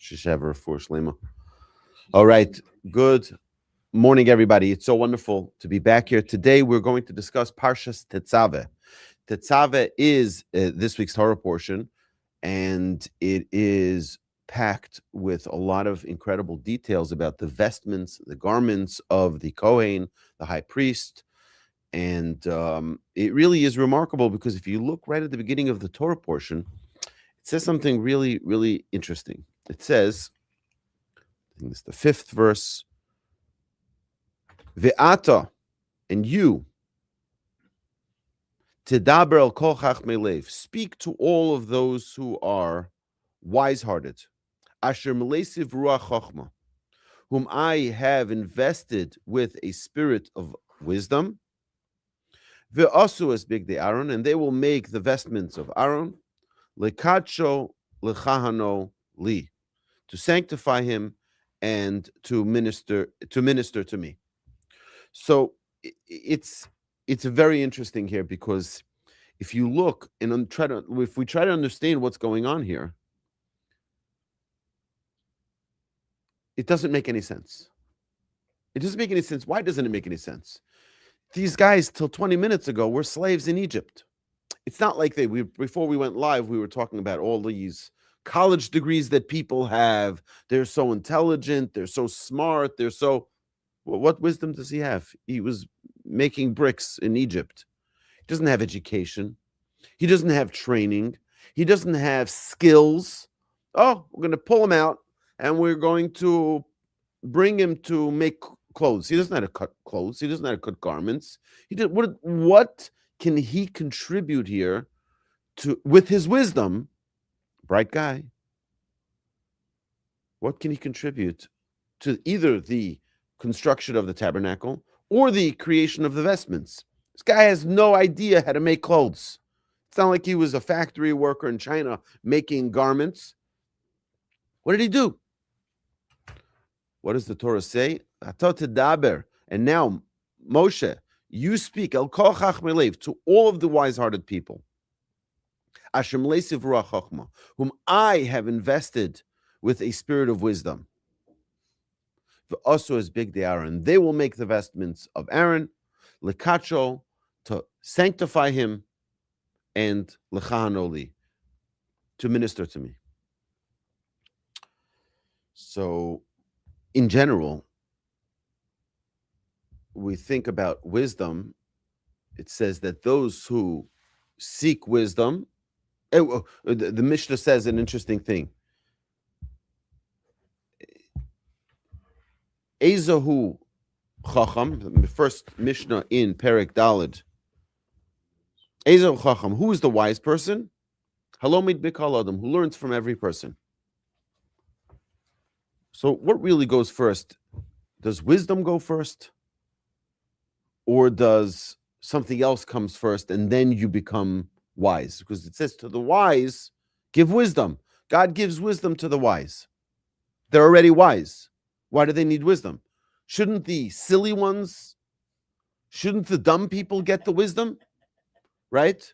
Shishaver for Shlema. All right. Good morning, everybody. It's so wonderful to be back here. Today, we're going to discuss Parshas Tetzaveh. Tetzaveh is this week's Torah portion, and it is packed with a lot of incredible details about the vestments, the garments of the Kohen, the high priest. And it really is remarkable because if you look right at the beginning of the Torah portion, it says something really, really interesting. It says, I think it's the 5th verse, Ve'ata, and you, Tedaber el kol chachmei lev, speak to all of those who are wise-hearted, Asher melesiv ruach chachma, whom I have invested with a spirit of wisdom, Ve'asu es bigdei Aaron, and they will make the vestments of Aaron, lekadsho lechahano li, to sanctify him and to minister to me. So it's very interesting here because if you look and if we try to understand what's going on here, it doesn't make any sense. It doesn't make any sense. Why doesn't it make any sense? These guys till 20 minutes ago were slaves in Egypt. It's not like before we went live, we were talking about all these college degrees that people have. They're so intelligent. They're so smart. What wisdom does he have? He was making bricks in Egypt. He doesn't have education. He doesn't have training. He doesn't have skills. Oh, we're going to pull him out and we're going to bring him to make clothes. He doesn't know how to cut clothes. He doesn't know how to cut garments. What can he contribute here with his wisdom? Bright guy. What can he contribute to either the construction of the tabernacle or the creation of the vestments? This guy has no idea how to make clothes. It's not like he was a factory worker in China making garments. What did he do? What does the Torah say? And now, Moshe, you speak el kol chachmei lev, to all of the wise-hearted people, Hashem melesiv ruach chachma, whom I have invested with a spirit of wisdom. Also as bigdei Aaron, they will make the vestments of Aaron, lekacho, to sanctify him, and lechahanoli, to minister to me. So, in general, we think about wisdom. It says that those who seek wisdom, the Mishnah says an interesting thing. Ezahu Chacham, the first Mishnah in Perek Daled. Ezahu Chacham, who is the wise person? Halomid Bikal Adam, who learns from every person. So what really goes first? Does wisdom go first? Or does something else comes first and then you become wise? Because it says to the wise, give wisdom. God gives wisdom to the wise. They're already wise. Why do they need wisdom? Shouldn't the silly ones, shouldn't the dumb people get the wisdom? Right?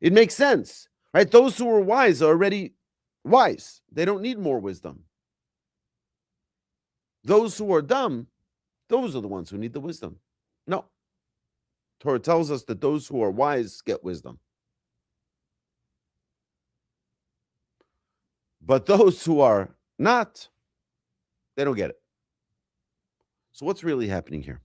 It makes sense. Right? Those who are wise are already wise. They don't need more wisdom. Those who are dumb, those are the ones who need the wisdom. No. Torah tells us that those who are wise get wisdom. But those who are not, they don't get it. So what's really happening here?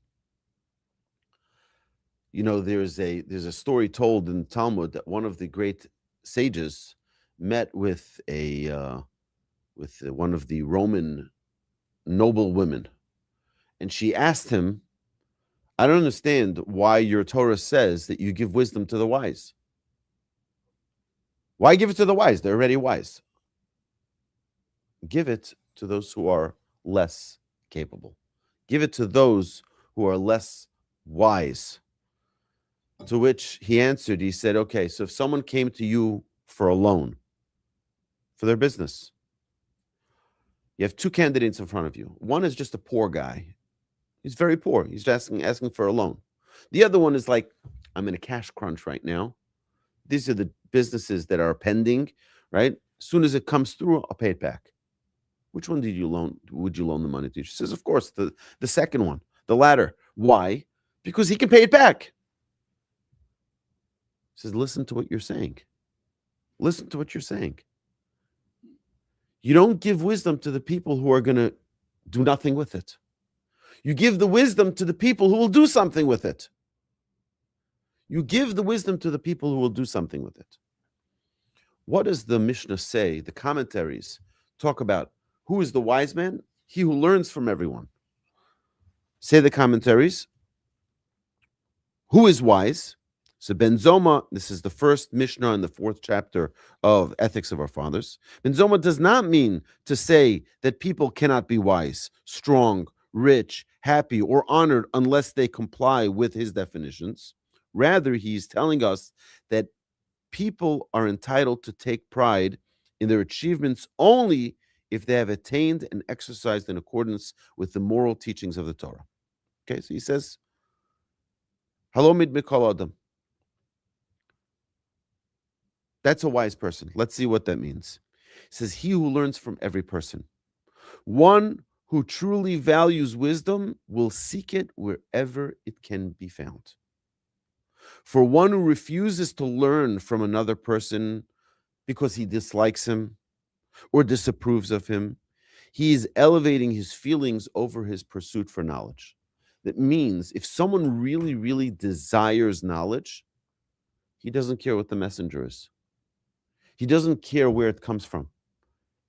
You know, there's a story told in the Talmud that one of the great sages met with one of the Roman noblewomen, and she asked him, I don't understand why your Torah says that you give wisdom to the wise. Why give it to the wise? They're already wise. Give it to those who are less capable. Give it to those who are less wise. To which he answered, he said, okay, so if someone came to you for a loan for their business, you have two candidates in front of you. One is just a poor guy. He's very poor. He's just asking for a loan. The other one is like, I'm in a cash crunch right now. These are the businesses that are pending, right? As soon as it comes through, I'll pay it back. Which one would you loan the money to? She says, of course, the second one, the latter. Why? Because he can pay it back. He says, listen to what you're saying. Listen to what you're saying. You don't give wisdom to the people who are going to do nothing with it. You give the wisdom to the people who will do something with it. You give the wisdom to the people who will do something with it. What does the Mishnah say? The commentaries talk about who is the wise man? He who learns from everyone. Say the commentaries. Who is wise? So Ben Zoma, this is the first Mishnah in the 4th chapter of Ethics of Our Fathers. Ben Zoma does not mean to say that people cannot be wise, strong, rich, happy, or honored unless they comply with his definitions. Rather, he's telling us that people are entitled to take pride in their achievements only if they have attained and exercised in accordance with the moral teachings of the Torah. Okay, so he says, Halomid mikol adam. That's a wise person. Let's see what that means. He says, he who learns from every person. One who truly values wisdom will seek it wherever it can be found. For one who refuses to learn from another person because he dislikes him or disapproves of him, he is elevating his feelings over his pursuit for knowledge. That means if someone really, really desires knowledge, he doesn't care what the messenger is. He doesn't care where it comes from.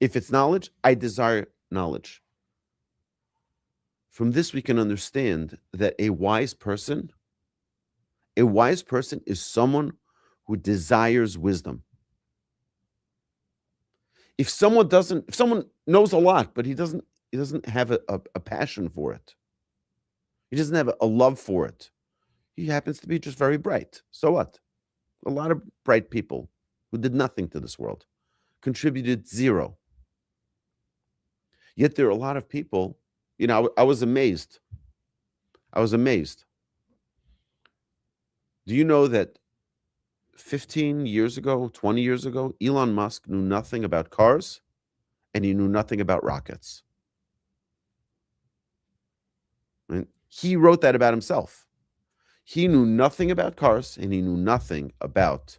If it's knowledge, I desire knowledge. From this, we can understand that a wise person is someone who desires wisdom. If someone knows a lot, but he doesn't have a passion for it, he doesn't have a love for it, he happens to be just very bright. So what? A lot of bright people who did nothing to this world, contributed zero. Yet there are a lot of people, I was amazed. Do you know that 15 years ago, 20 years ago, Elon Musk knew nothing about cars and he knew nothing about rockets? Right? He wrote that about himself. He knew nothing about cars and he knew nothing about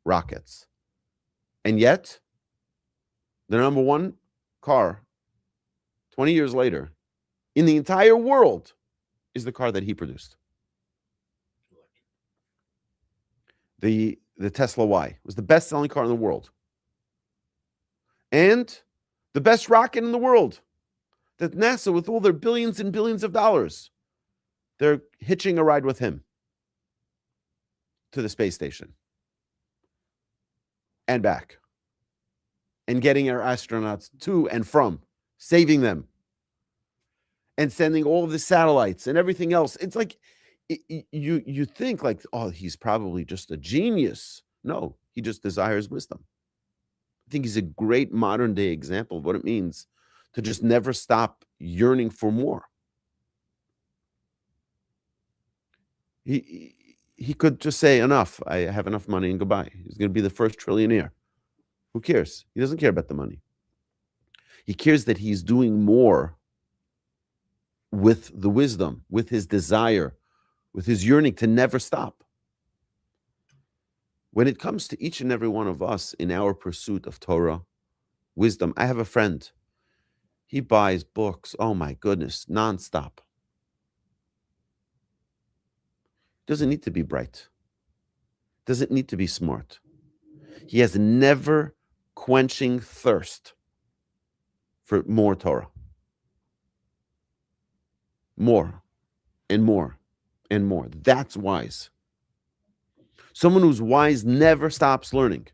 rockets. And yet, the number one car 20 years later in the entire world is the car that he produced. The Tesla Y was the best-selling car in the world. And the best rocket in the world. That NASA, with all their billions and billions of dollars, they're hitching a ride with him to the space station and back. And getting our astronauts to and from, saving them, and sending all of the satellites and everything else. It's like, you think like, oh, he's probably just a genius. No, he just desires wisdom. I think he's a great modern day example of what it means to just never stop yearning for more. He could just say, enough, I have enough money and goodbye. He's going to be the first trillionaire. Who cares? He doesn't care about the money. He cares that he's doing more with the wisdom, with his desire, with his yearning to never stop. When it comes to each and every one of us in our pursuit of Torah, wisdom, I have a friend. He buys books, oh my goodness, nonstop. Doesn't need to be bright. Doesn't need to be smart. He has never quenching thirst for more Torah. More and more and more. That's wise. Someone who's wise never stops learning.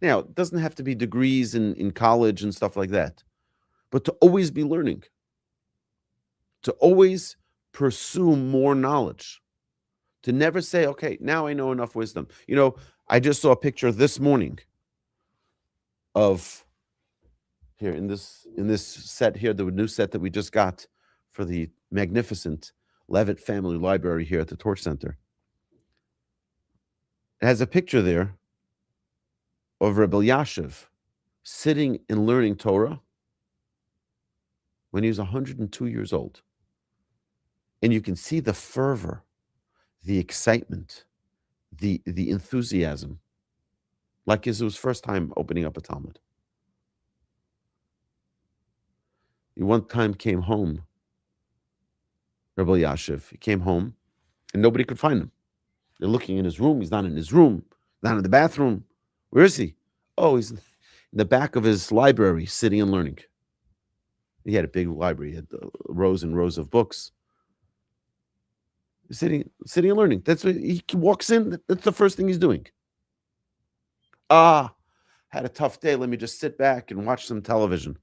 Now, it doesn't have to be degrees in college and stuff like that, but to always be learning, to always pursue more knowledge, to never say, okay, now I know enough wisdom. I just saw a picture this morning of here in this set here, the new set that we just got for the magnificent Levitt Family Library here at the Torch Center. It has a picture there of Reb Elyashiv sitting and learning Torah when he was 102 years old. And you can see the fervor, the excitement, the enthusiasm, like it was first time opening up a Talmud. He one time came home, Reb Elyashiv. He came home, and nobody could find him. They're looking in his room. He's not in his room. Not in the bathroom. Where is he? Oh, he's in the back of his library, sitting and learning. He had a big library. He had rows and rows of books. He's sitting and learning. That's what he walks in. That's the first thing he's doing. Had a tough day. Let me just sit back and watch some television.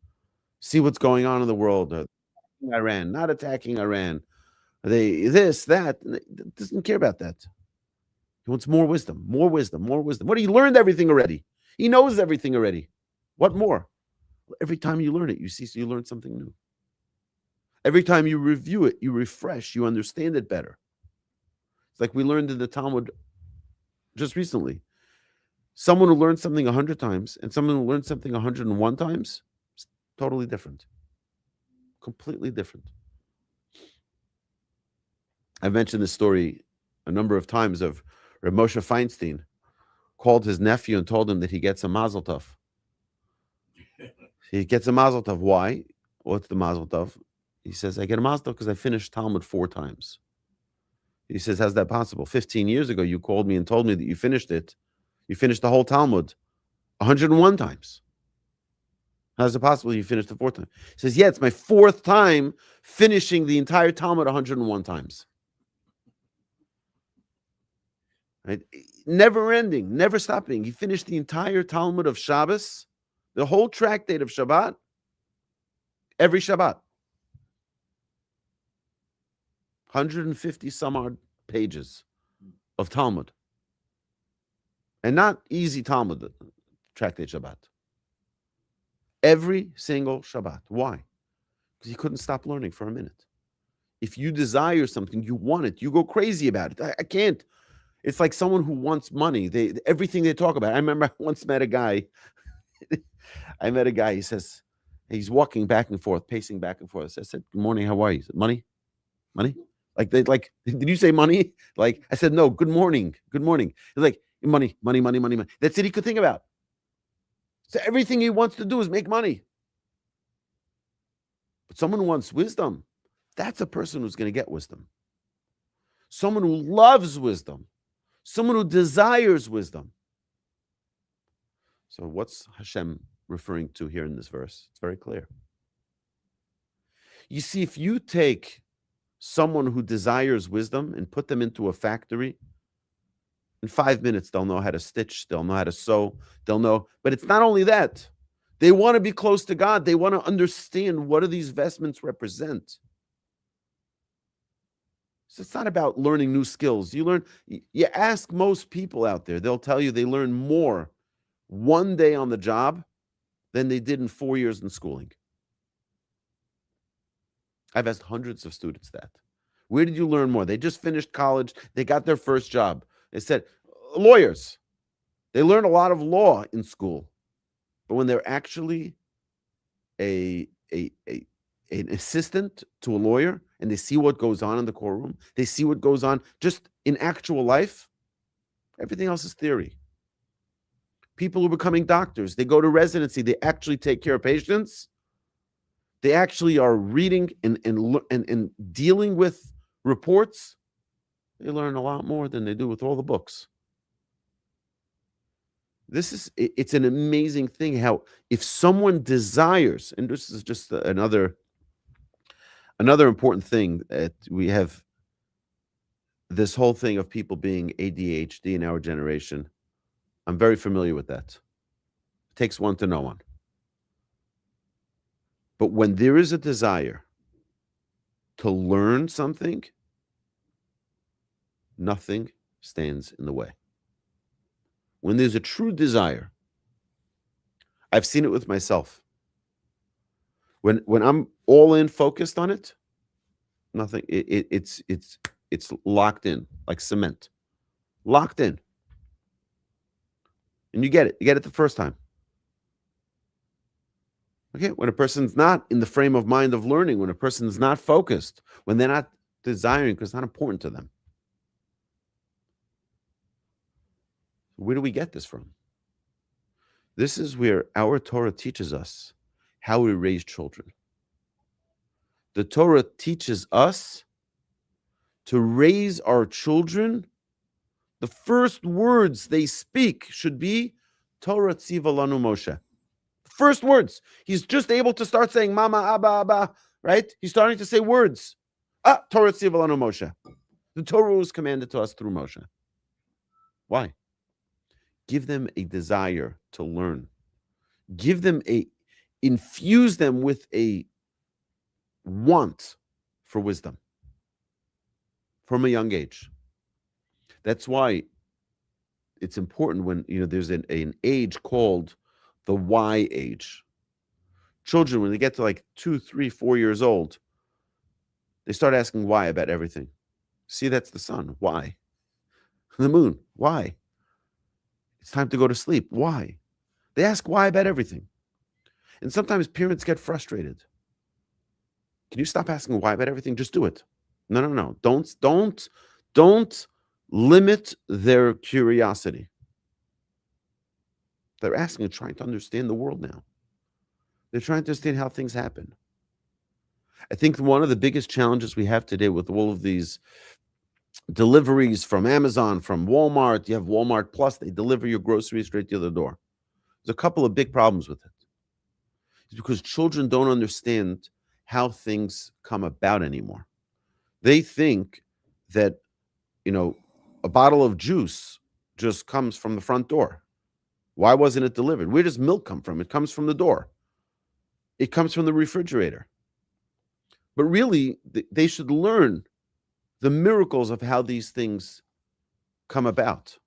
See what's going on in the world. Iran, not attacking Iran. They this, that. Doesn't care about that. He wants more wisdom, more wisdom, more wisdom. What? He learned everything already. He knows everything already. What more? Every time you learn it, you learn something new. Every time you review it, you refresh, you understand it better. It's like we learned in the Talmud just recently. Someone who learned something 100 times and someone who learned something 101 times, it's totally different. Completely different. I've mentioned this story a number of times of Rav Moshe Feinstein called his nephew and told him that he gets a mazel tov. He gets a mazel tov. Why? What's the mazel tov? He says, I get a mazel tov because I finished Talmud 4 times. He says, how's that possible? 15 years ago, you called me and told me that you finished it. You finished the whole Talmud 101 times. How's it possible you finished the 4th time? He says, yeah, it's my 4th time finishing the entire Talmud 101 times. Right? Never ending, never stopping. He finished the entire Talmud of Shabbos, the whole tractate of Shabbat, every Shabbat. 150 some odd pages of Talmud. And not easy Talmud, tractate Shabbat. Every single Shabbat. Why? Because he couldn't stop learning for a minute. If you desire something, you want it, you go crazy about it. I can't. It's like someone who wants money. Everything they talk about. I remember I once met a guy. He says, he's walking back and forth, pacing back and forth. I said, good morning, how are you? He said, money? Money? Did you say money? Like, I said, no, good morning. Good morning. He's like, money. That's it he could think about. So everything he wants to do is make money. But someone who wants wisdom, that's a person who's going to get wisdom. Someone who loves wisdom. Someone who desires wisdom. So what's Hashem referring to here in this verse? It's very clear. You see, if you take someone who desires wisdom and put them into a factory, in 5 minutes, they'll know how to stitch, they'll know how to sew, they'll know. But it's not only that. They want to be close to God. They want to understand what do these vestments represent. So it's not about learning new skills. You ask most people out there, they'll tell you they learn more one day on the job than they did in 4 years in schooling. I've asked hundreds of students that. Where did you learn more? They just finished college. They got their first job. They said, lawyers. They learn a lot of law in school. But when they're actually an assistant to a lawyer and they see what goes on in the courtroom, they see what goes on just in actual life, everything else is theory. People who are becoming doctors, they go to residency, they actually take care of patients. They actually are reading and dealing with reports. They learn a lot more than they do with all the books. It's an amazing thing how if someone desires, and this is just another important thing that we have, this whole thing of people being ADHD in our generation. I'm very familiar with that. It takes one to know one. But when there is a desire to learn something, nothing stands in the way. When there's a true desire, I've seen it with myself. When I'm all in, focused on it, nothing. It's locked in like cement, locked in, and you get it. You get it the first time. Okay, when a person's not in the frame of mind of learning, when a person's not focused, when they're not desiring, because it's not important to them. Where do we get this from? This is where our Torah teaches us how we raise children. The Torah teaches us to raise our children. The first words they speak should be Torah Tziva Lanu Moshe. First words. He's just able to start saying Mama, Abba, Abba, right? He's starting to say words. Torah Tziva Lanu Moshe. The Torah was commanded to us through Moshe. Why? Give them a desire to learn. Infuse them with a want for wisdom from a young age. That's why it's important when there's an age called the why age. Children, when they get to like 2, 3, 4 years old, they start asking why about everything. See, that's the sun. Why? The moon. Why? It's time to go to sleep. Why? They ask why about everything. And sometimes parents get frustrated. Can you stop asking why about everything? Just do it. No. Don't limit their curiosity. They're asking and trying to understand the world now. They're trying to understand how things happen. I think one of the biggest challenges we have today with all of these deliveries from Amazon, from Walmart, you have Walmart Plus, they deliver your groceries straight to the door. There's a couple of big problems with it. It's because children don't understand how things come about anymore. They think that, a bottle of juice just comes from the front door. Why wasn't it delivered? Where does milk come from? It comes from the door. It comes from the refrigerator. But really, they should learn the miracles of how these things come about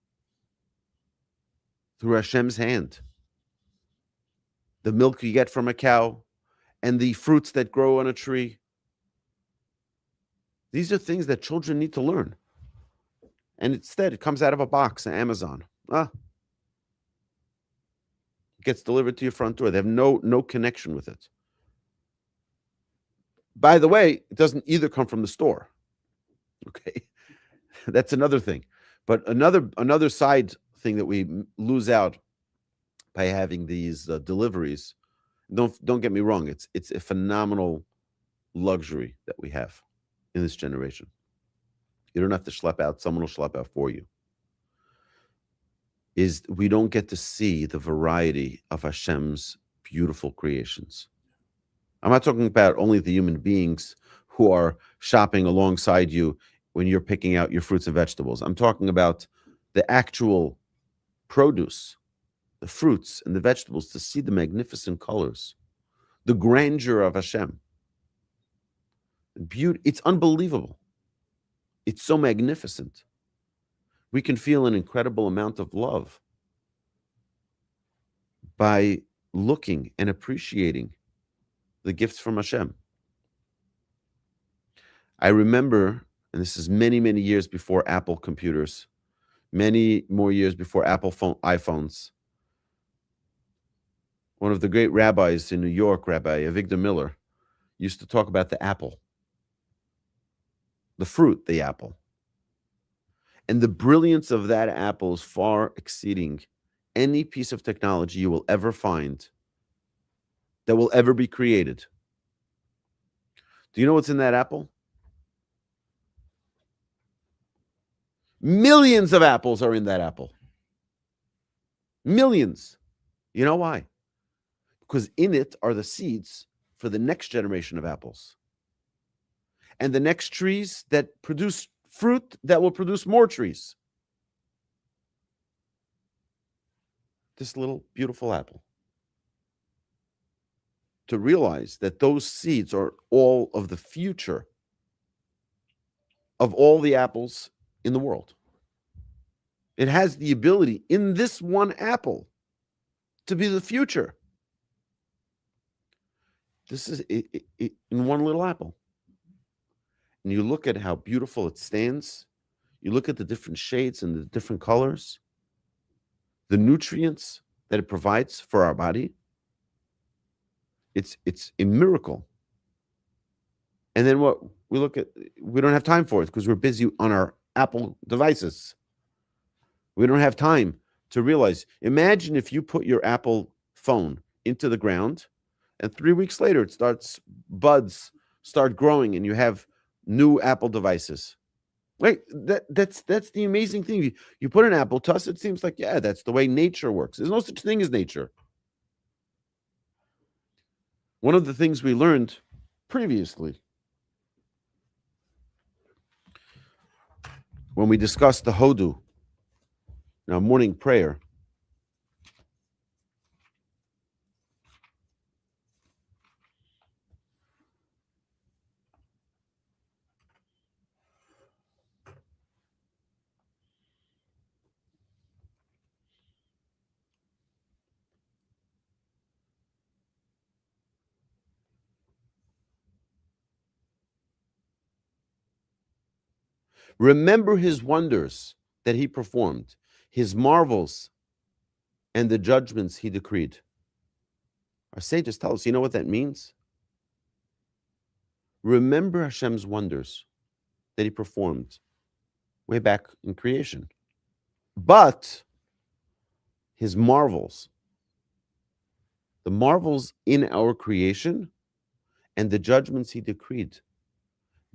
through Hashem's hand. The milk you get from a cow and the fruits that grow on a tree. These are things that children need to learn. And instead, it comes out of a box on Amazon. It gets delivered to your front door. They have no connection with it. By the way, it doesn't either come from the store. Okay, that's another thing. But another side thing that we lose out by having these deliveries. Don't get me wrong. It's a phenomenal luxury that we have in this generation. You don't have to schlep out. Someone will schlep out for you. We don't get to see the variety of Hashem's beautiful creations. I'm not talking about only the human beings who are shopping alongside you when you're picking out your fruits and vegetables. I'm talking about the actual produce, the fruits and the vegetables, to see the magnificent colors, the grandeur of Hashem. Beauty, it's unbelievable. It's so magnificent. We can feel an incredible amount of love by looking and appreciating the gifts from Hashem. I remember, and this is many, many years before Apple computers, many more years before iPhones, one of the great rabbis in New York, Rabbi Avigdor Miller, used to talk about the apple, the fruit, the apple. And the brilliance of that apple is far exceeding any piece of technology you will ever find that will ever be created. Do you know what's in that apple? Millions of apples are in that apple. Millions. You know why? Because in it are the seeds for the next generation of apples. And the next trees that produce fruit that will produce more trees. This little beautiful apple. To realize that those seeds are all of the future of all the apples in the world. It has the ability in this one apple to be the future. This is in one little apple. And you look at how beautiful it stands. You look at the different shades and the different colors, the nutrients that it provides for our body. It's a miracle. And then what we don't have time for it because we're busy on our Apple devices. We don't have time to realize. Imagine if you put your Apple phone into the ground and 3 weeks later buds start growing and you have new Apple devices. Right? That's the amazing thing. You put an apple to us, it seems like, yeah, that's the way nature works. There's no such thing as nature. One of the things we learned previously when we discussed the Hodu, now morning prayer, remember his wonders that he performed, his marvels, and the judgments he decreed. Our sages tell us, you know what that means? Remember Hashem's wonders that he performed way back in creation. But his marvels, the marvels in our creation, and the judgments he decreed,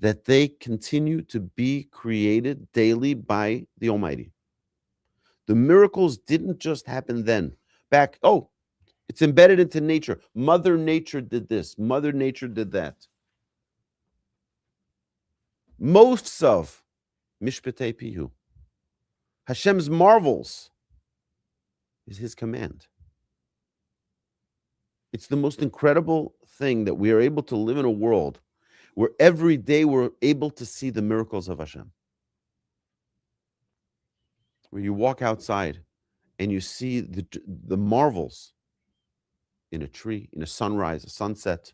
that they continue to be created daily by the Almighty. The miracles didn't just happen then. It's embedded into nature. Mother Nature did this. Mother Nature did that. Most of Mishpatei Pihu, Hashem's marvels, is his command. It's the most incredible thing that we are able to live in a world where every day we're able to see the miracles of Hashem. Where you walk outside and you see the marvels in a tree, in a sunrise, a sunset,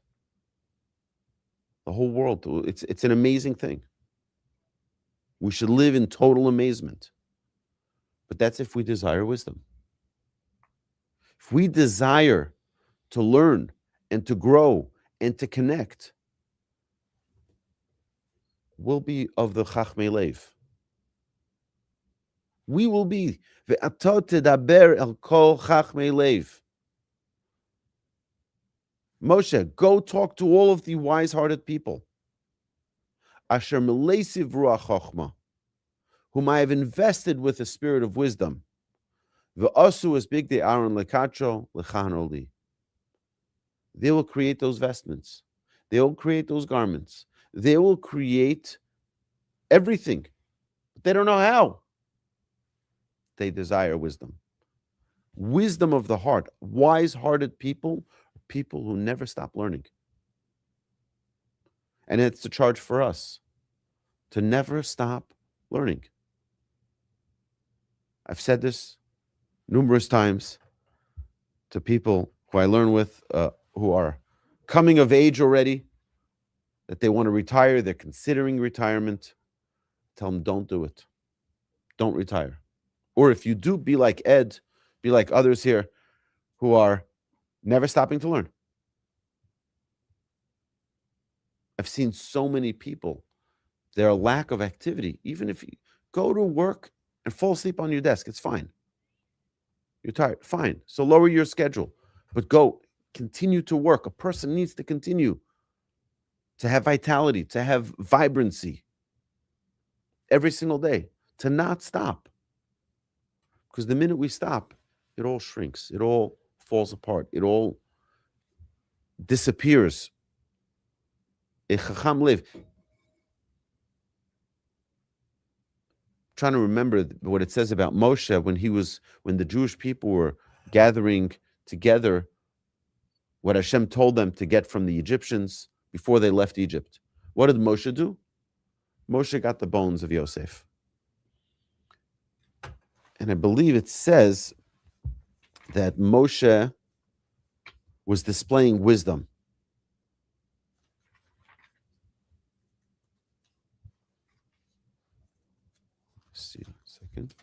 the whole world. It's an amazing thing. We should live in total amazement. But that's if we desire wisdom. If we desire to learn and to grow and to connect, we'll be of the chachmei lev. We will be ve'ato tedaber el kol chachmei lev. Moshe, go talk to all of the wise-hearted people. Asher melesiv ruach chochma, whom I have invested with a spirit of wisdom. Ve'asu es bigdei Aaron lekacho lechan li. They will create those vestments. They will create those garments. They will create everything. But they don't know how. They desire wisdom. Wisdom of the heart. Wise-hearted people are people who never stop learning. And it's a charge for us to never stop learning. I've said this numerous times to people who I learn with, who are coming of age already, that they want to retire, they're considering retirement. Tell them, don't do it. Don't retire. Or if you do, be like Ed, be like others here who are never stopping to learn. I've seen so many people, their lack of activity, even if you go to work and fall asleep on your desk, it's fine. You're tired, fine. So lower your schedule, but go, continue to work. A person needs to continue to have vitality, to have vibrancy every single day, to not stop. Because the minute we stop, it all shrinks, it all falls apart, it all disappears. A chacham live. Trying to remember what it says about Moshe when the Jewish people were gathering together, what Hashem told them to get from the Egyptians before they left Egypt. What did Moshe do? Moshe got the bones of Yosef. And I believe it says that Moshe was displaying wisdom. Let's see a second.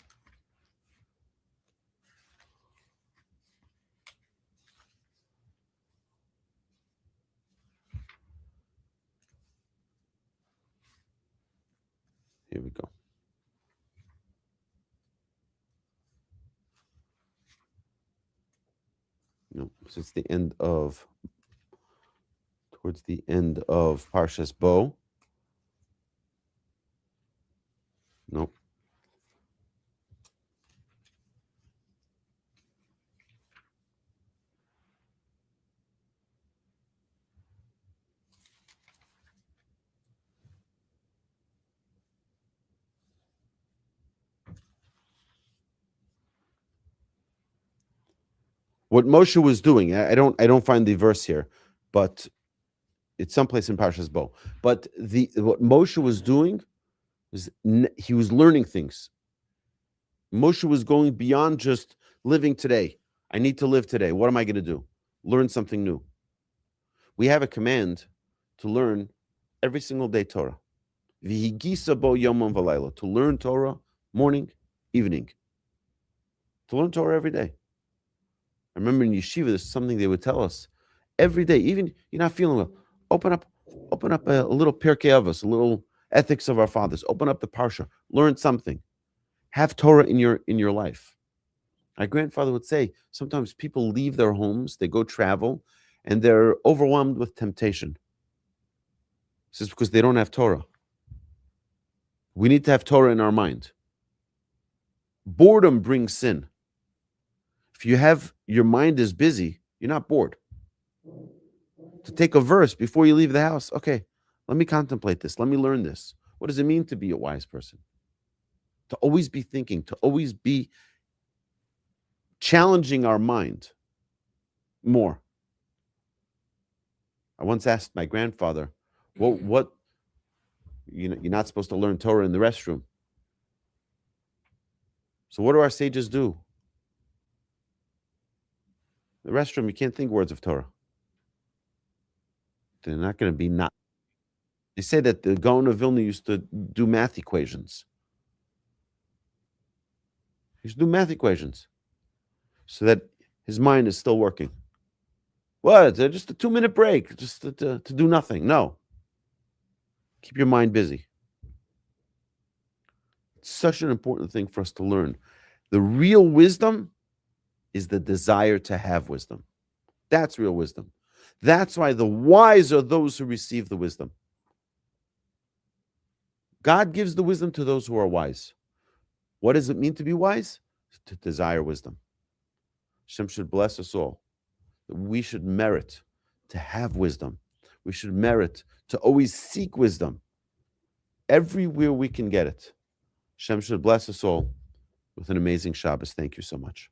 No, so it's towards the end of Parshas Bo. Nope. What Moshe was doing, I don't find the verse here, but it's someplace in Parshas Bo. But what Moshe was doing was he was learning things. Moshe was going beyond just living today. I need to live today. What am I going to do? Learn something new. We have a command to learn every single day Torah. V'higisa bo yomam v'layla. To learn Torah morning, evening. To learn Torah every day. I remember in yeshiva, there's something they would tell us every day. Even you're not feeling well, open up a little Pirkei Avos, a little ethics of our fathers. Open up the Parsha, learn something. Have Torah in your life. My grandfather would say sometimes people leave their homes, they go travel, and they're overwhelmed with temptation. This is because they don't have Torah. We need to have Torah in our mind. Boredom brings sin. If your mind is busy, you're not bored. To take a verse before you leave the house, okay, let me contemplate this. Let me learn this. What does it mean to be a wise person? To always be thinking, to always be challenging our mind more. I once asked my grandfather, what you're not supposed to learn Torah in the restroom. So what do our sages do? The restroom, you can't think words of Torah. They're not going to be not. They say that the Gaon of Vilna used to do math equations. He used to do math equations so that his mind is still working. What? Just a 2-minute break, just to do nothing. No. Keep your mind busy. It's such an important thing for us to learn. The real wisdom is the desire to have wisdom. That's real wisdom. That's why the wise are those who receive the wisdom. God gives the wisdom to those who are wise. What does it mean to be wise? To desire wisdom. Hashem should bless us all. We should merit to have wisdom. We should merit to always seek wisdom everywhere we can get it. Hashem should bless us all with an amazing Shabbos. Thank you so much.